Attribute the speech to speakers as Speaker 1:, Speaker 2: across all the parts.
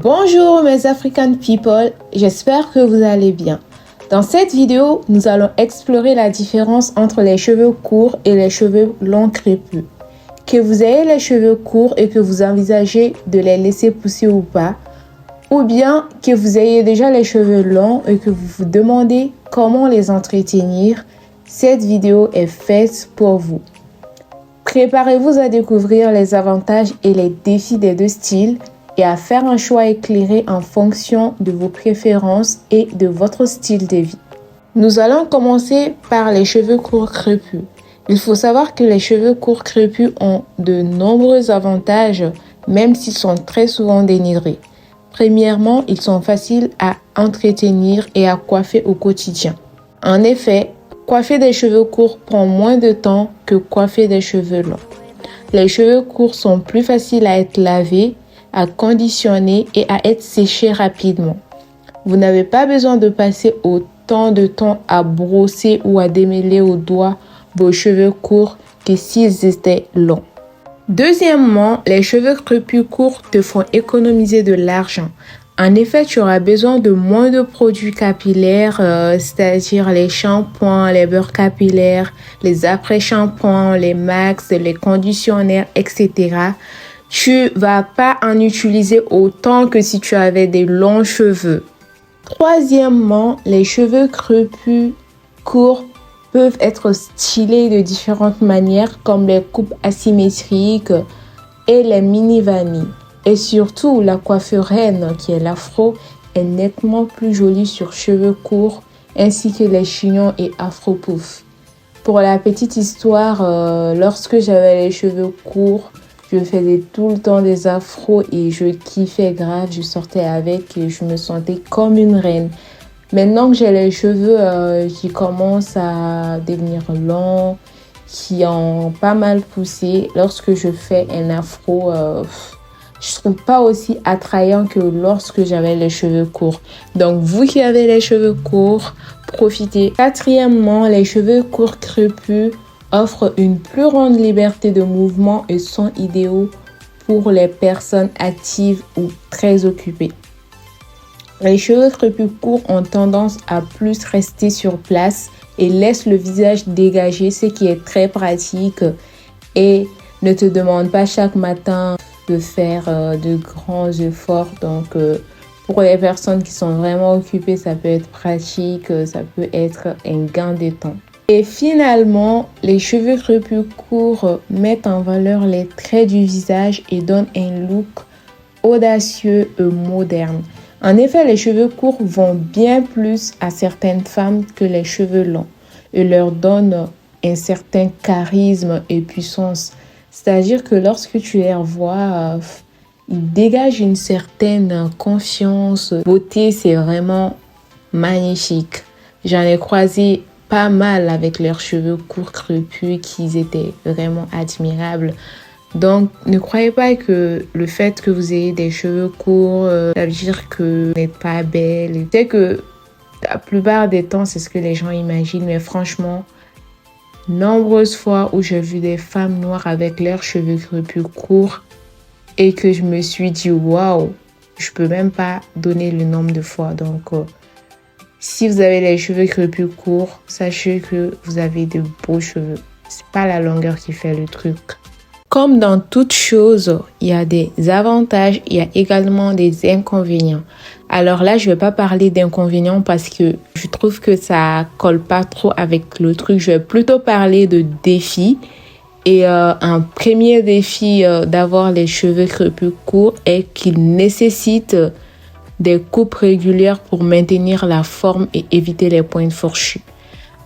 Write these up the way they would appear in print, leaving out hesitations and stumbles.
Speaker 1: Bonjour mes African people, j'espère que vous allez bien. Dans cette vidéo, nous allons explorer la différence entre les cheveux courts et les cheveux longs crépus. Que vous ayez les cheveux courts et que vous envisagez de les laisser pousser ou pas, ou bien que vous ayez déjà les cheveux longs et que vous vous demandez comment les entretenir, cette vidéo est faite pour vous. Préparez-vous à découvrir les avantages et les défis des deux styles et à faire un choix éclairé en fonction de vos préférences et de votre style de vie. Nous allons commencer par les cheveux courts crépus. Il faut savoir que les cheveux courts crépus ont de nombreux avantages, même s'ils sont très souvent dénigrés. Premièrement, ils sont faciles à entretenir et à coiffer au quotidien. En effet, coiffer des cheveux courts prend moins de temps que coiffer des cheveux longs. Les cheveux courts sont plus faciles à être lavés, à conditionner et à être séchés rapidement. Vous n'avez pas besoin de passer autant de temps à brosser ou à démêler au doigt vos cheveux courts que s'ils étaient longs. Deuxièmement, les cheveux crépus courts te font économiser de l'argent. En effet, tu auras besoin de moins de produits capillaires, c'est-à-dire les shampoings, les beurres capillaires, les après-shampoings, les max, les conditionneurs, etc. Tu vas pas en utiliser autant que si tu avais des longs cheveux. Troisièmement, les cheveux crépus courts peuvent être stylés de différentes manières comme les coupes asymétriques et les mini vanilles. Et surtout, la coiffe reine qui est l'afro est nettement plus jolie sur cheveux courts ainsi que les chignons et afro-pouf. Pour la petite histoire, lorsque j'avais les cheveux courts, je faisais tout le temps des afros et je kiffais grave. Je sortais avec et je me sentais comme une reine. Maintenant que j'ai les cheveux qui commencent à devenir longs, qui ont pas mal poussé, lorsque je fais un afro, je trouve pas aussi attrayant que lorsque j'avais les cheveux courts. Donc vous qui avez les cheveux courts, profitez. Quatrièmement, les cheveux courts crépus offrent une plus grande liberté de mouvement et sont idéaux pour les personnes actives ou très occupées. Les cheveux crépus courts ont tendance à plus rester sur place et laissent le visage dégagé, ce qui est très pratique et ne te demande pas chaque matin de faire de grands efforts. Donc, pour les personnes qui sont vraiment occupées, ça peut être pratique, ça peut être un gain de temps. Et finalement, les cheveux crépus courts mettent en valeur les traits du visage et donnent un look audacieux et moderne. En effet, les cheveux courts vont bien plus à certaines femmes que les cheveux longs et leur donnent un certain charisme et puissance. C'est-à-dire que lorsque tu les revois, ils dégagent une certaine confiance. Beauté, c'est vraiment magnifique. J'en ai croisé pas mal avec leurs cheveux courts crépus qui étaient vraiment admirables. Donc, ne croyez pas que le fait que vous ayez des cheveux courts, ça veut dire que vous n'êtes pas belle. Je sais que la plupart des temps, c'est ce que les gens imaginent, mais franchement, nombreuses fois où j'ai vu des femmes noires avec leurs cheveux crépus courts et que je me suis dit, waouh, je peux même pas donner le nombre de fois. Donc, si vous avez les cheveux crépus courts, sachez que vous avez de beaux cheveux. C'est pas la longueur qui fait le truc. Comme dans toute chose, il y a des avantages, il y a également des inconvénients. Alors là, je vais pas parler d'inconvénients parce que je trouve que ça colle pas trop avec le truc. Je vais plutôt parler de défis. Et un premier défi d'avoir les cheveux crépus courts est qu'il nécessite des coupes régulières pour maintenir la forme et éviter les pointes fourchues.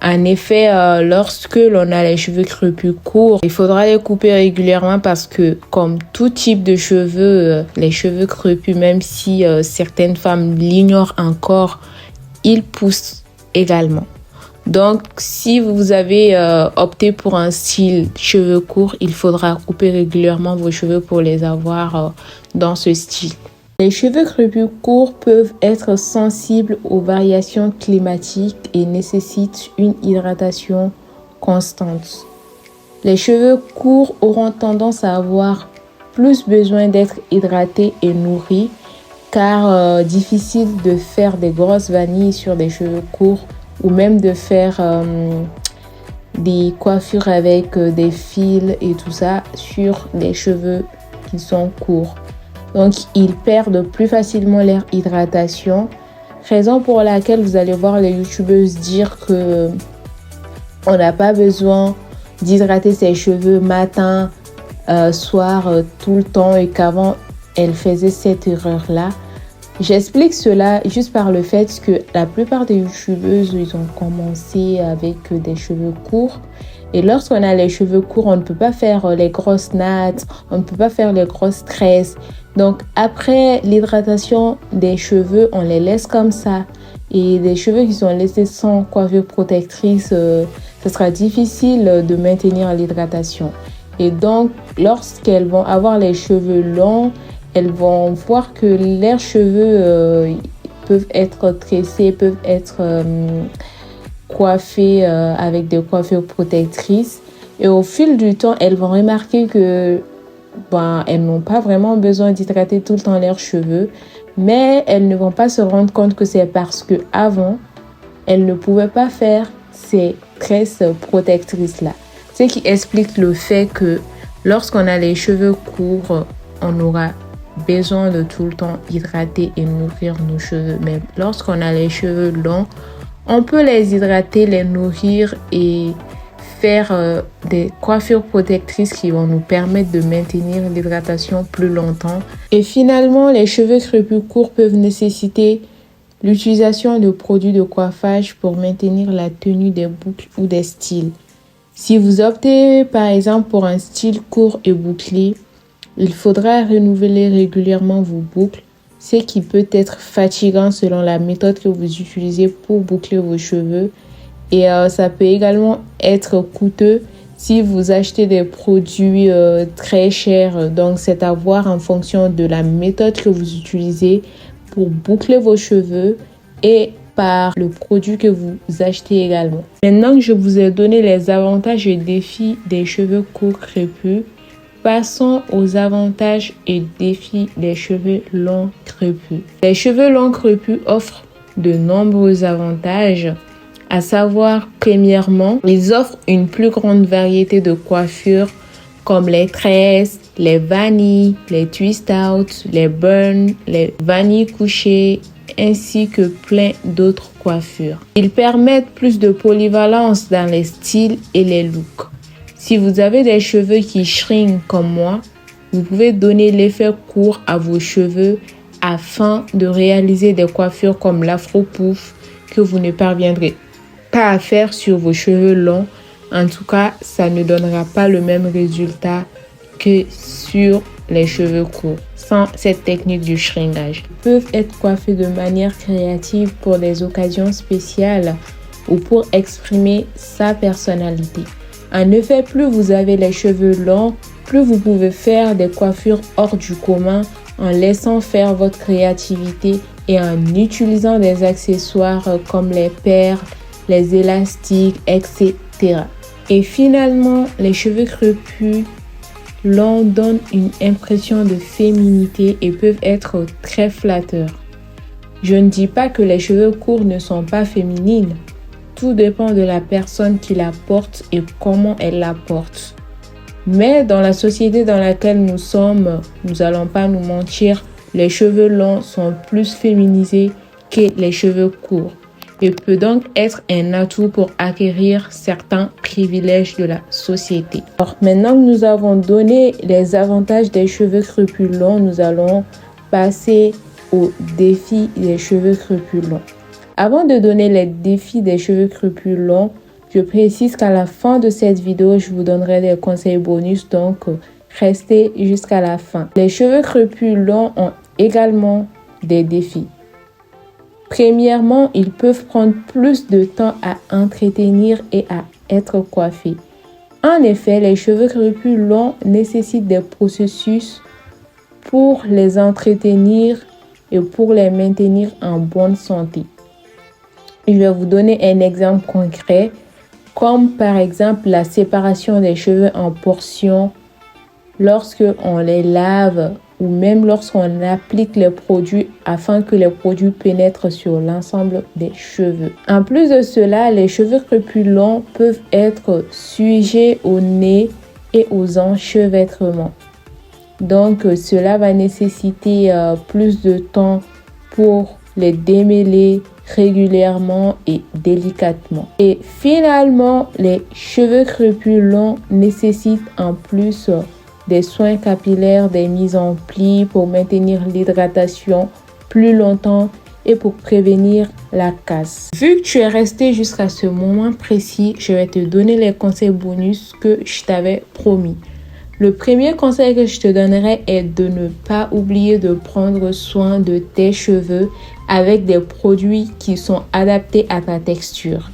Speaker 1: En effet, lorsque l'on a les cheveux crépus courts, il faudra les couper régulièrement parce que, comme tout type de cheveux, les cheveux crépus, même si certaines femmes l'ignorent encore, ils poussent également. Donc, si vous avez opté pour un style cheveux courts, il faudra couper régulièrement vos cheveux pour les avoir dans ce style. Les cheveux crépus courts peuvent être sensibles aux variations climatiques et nécessitent une hydratation constante. Les cheveux courts auront tendance à avoir plus besoin d'être hydratés et nourris car difficile de faire des grosses vanilles sur des cheveux courts ou même de faire des coiffures avec des fils et tout ça sur des cheveux qui sont courts. Donc, ils perdent plus facilement leur hydratation. Raison pour laquelle vous allez voir les youtubeuses dire que on n'a pas besoin d'hydrater ses cheveux matin, soir, tout le temps et qu'avant, elles faisaient cette erreur-là. J'explique cela juste par le fait que la plupart des youtubeuses, ils ont commencé avec des cheveux courts. Et lorsqu'on a les cheveux courts, on ne peut pas faire les grosses nattes, on ne peut pas faire les grosses tresses. Donc après l'hydratation des cheveux, on les laisse comme ça. Et des cheveux qui sont laissés sans coiffure protectrice, ce sera difficile de maintenir l'hydratation. Et donc, lorsqu'elles vont avoir les cheveux longs, elles vont voir que leurs cheveux peuvent être tressés, peuvent être coiffés avec des coiffures protectrices. Et au fil du temps, elles vont remarquer que elles n'ont pas vraiment besoin d'hydrater tout le temps leurs cheveux. Mais elles ne vont pas se rendre compte que c'est parce qu'avant, elles ne pouvaient pas faire ces tresses protectrices-là. Ce qui explique le fait que lorsqu'on a les cheveux courts, on aura besoin de tout le temps hydrater et nourrir nos cheveux. Mais lorsqu'on a les cheveux longs, on peut les hydrater, les nourrir et faire des coiffures protectrices qui vont nous permettre de maintenir l'hydratation plus longtemps. Et finalement, les cheveux crépus courts peuvent nécessiter l'utilisation de produits de coiffage pour maintenir la tenue des boucles ou des styles. Si vous optez par exemple pour un style court et bouclé, il faudra renouveler régulièrement vos boucles, ce qui peut être fatigant selon la méthode que vous utilisez pour boucler vos cheveux. Et ça peut également être coûteux si vous achetez des produits très chers. Donc, c'est à voir en fonction de la méthode que vous utilisez pour boucler vos cheveux et par le produit que vous achetez également. Maintenant que je vous ai donné les avantages et défis des cheveux courts crépus, passons aux avantages et défis des cheveux longs crépus. Les cheveux longs crépus offrent de nombreux avantages, à savoir, premièrement, ils offrent une plus grande variété de coiffures comme les tresses, les vanilles, les twist out, les burns, les vanilles couchées, ainsi que plein d'autres coiffures. Ils permettent plus de polyvalence dans les styles et les looks. Si vous avez des cheveux qui shrink comme moi, vous pouvez donner l'effet court à vos cheveux afin de réaliser des coiffures comme l'afro-pouf que vous ne parviendrez pas à faire sur vos cheveux longs. En tout cas, ça ne donnera pas le même résultat que sur les cheveux courts sans cette technique du shrinkage. Ils peuvent être coiffés de manière créative pour des occasions spéciales ou pour exprimer sa personnalité. En effet, plus vous avez les cheveux longs, plus vous pouvez faire des coiffures hors du commun en laissant faire votre créativité et en utilisant des accessoires comme les perles, les élastiques, etc. Et finalement, les cheveux crépus longs donnent une impression de féminité et peuvent être très flatteurs. Je ne dis pas que les cheveux courts ne sont pas féminines. Tout dépend de la personne qui la porte et comment elle la porte. Mais dans la société dans laquelle nous sommes, nous n'allons pas nous mentir, les cheveux longs sont plus féminisés que les cheveux courts et peut donc être un atout pour acquérir certains privilèges de la société. Alors maintenant que nous avons donné les avantages des cheveux crépus longs, nous allons passer aux défis des cheveux crépus longs. Avant de donner les défis des cheveux crépus longs, je précise qu'à la fin de cette vidéo, je vous donnerai des conseils bonus, donc restez jusqu'à la fin. Les cheveux crépus longs ont également des défis. Premièrement, ils peuvent prendre plus de temps à entretenir et à être coiffés. En effet, les cheveux crépus longs nécessitent des processus pour les entretenir et pour les maintenir en bonne santé. Je vais vous donner un exemple concret, comme par exemple la séparation des cheveux en portions lorsque on les lave ou même lorsqu'on applique les produits afin que les produits pénètrent sur l'ensemble des cheveux. En plus de cela, les cheveux crépus longs peuvent être sujets au nez et aux enchevêtrements. Donc, cela va nécessiter plus de temps pour les démêler régulièrement et délicatement. Et finalement, les cheveux crépus longs nécessitent en plus des soins capillaires, des mises en plis pour maintenir l'hydratation plus longtemps et pour prévenir la casse. Vu que tu es resté jusqu'à ce moment précis, je vais te donner les conseils bonus que je t'avais promis. Le premier conseil que je te donnerai est de ne pas oublier de prendre soin de tes cheveux avec des produits qui sont adaptés à ta texture.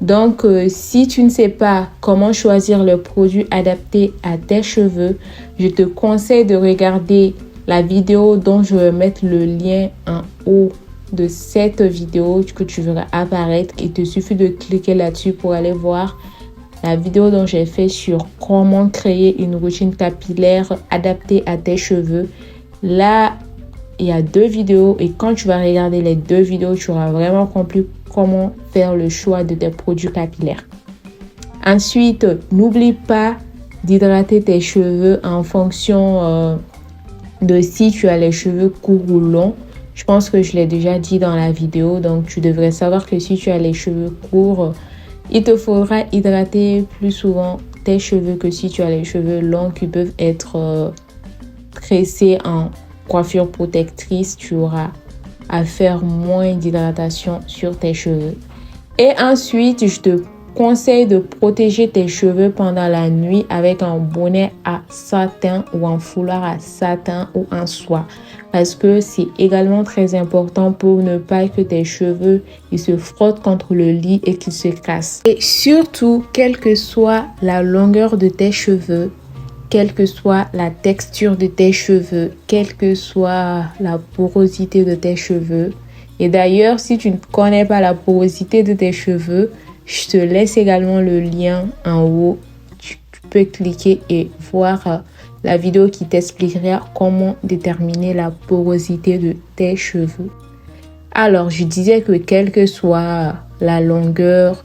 Speaker 1: Donc, si tu ne sais pas comment choisir le produit adapté à tes cheveux, je te conseille de regarder la vidéo dont je vais mettre le lien en haut de cette vidéo que tu verras apparaître. Il te suffit de cliquer là-dessus pour aller voir la vidéo dont j'ai fait sur comment créer une routine capillaire adaptée à tes cheveux. Là, il y a 2 vidéos et quand tu vas regarder les 2 vidéos, tu auras vraiment compris comment faire le choix de tes produits capillaires. Ensuite, n'oublie pas d'hydrater tes cheveux en fonction de si tu as les cheveux courts ou longs. Je pense que je l'ai déjà dit dans la vidéo, donc tu devrais savoir que si tu as les cheveux courts, il te faudra hydrater plus souvent tes cheveux que si tu as les cheveux longs qui peuvent être tressés en coiffure protectrice. Tu auras à faire moins d'hydratation sur tes cheveux. Et ensuite, je te conseille de protéger tes cheveux pendant la nuit avec un bonnet à satin ou un foulard à satin ou en soie. Parce que c'est également très important pour ne pas que tes cheveux ils se frottent contre le lit et qu'ils se cassent. Et surtout, quelle que soit la longueur de tes cheveux, quelle que soit la texture de tes cheveux, quelle que soit la porosité de tes cheveux. Et d'ailleurs, si tu ne connais pas la porosité de tes cheveux, je te laisse également le lien en haut. Tu peux cliquer et voir la vidéo qui t'expliquera comment déterminer la porosité de tes cheveux. Alors, je disais que quelle que soit la longueur,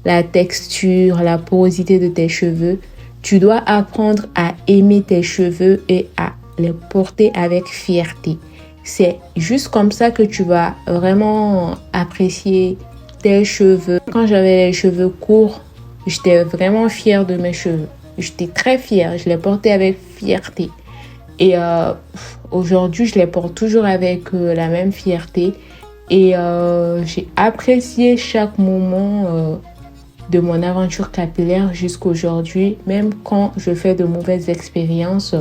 Speaker 1: la texture, la porosité de tes cheveux, tu dois apprendre à aimer tes cheveux et à les porter avec fierté. C'est juste comme ça que tu vas vraiment apprécier tes cheveux. Quand j'avais les cheveux courts, j'étais vraiment fière de mes cheveux. J'étais très fière. Je les portais avec fierté. Et aujourd'hui, je les porte toujours avec la même fierté. Et j'ai apprécié chaque moment de mon aventure capillaire jusqu'aujourd'hui. Même quand je fais de mauvaises expériences,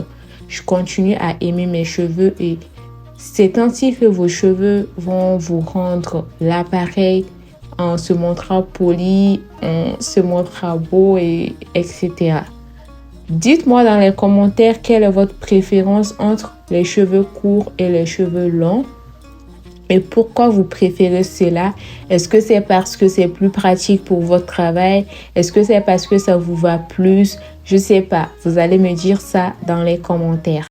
Speaker 1: je continue à aimer mes cheveux. Et c'est ainsi que vos cheveux vont vous rendre l'appareil en se montrant poli, on se montrera beau, etc. Dites-moi dans les commentaires quelle est votre préférence entre les cheveux courts et les cheveux longs. Et pourquoi vous préférez cela? Est-ce que c'est parce que c'est plus pratique pour votre travail? Est-ce que c'est parce que ça vous va plus? Je ne sais pas. Vous allez me dire ça dans les commentaires.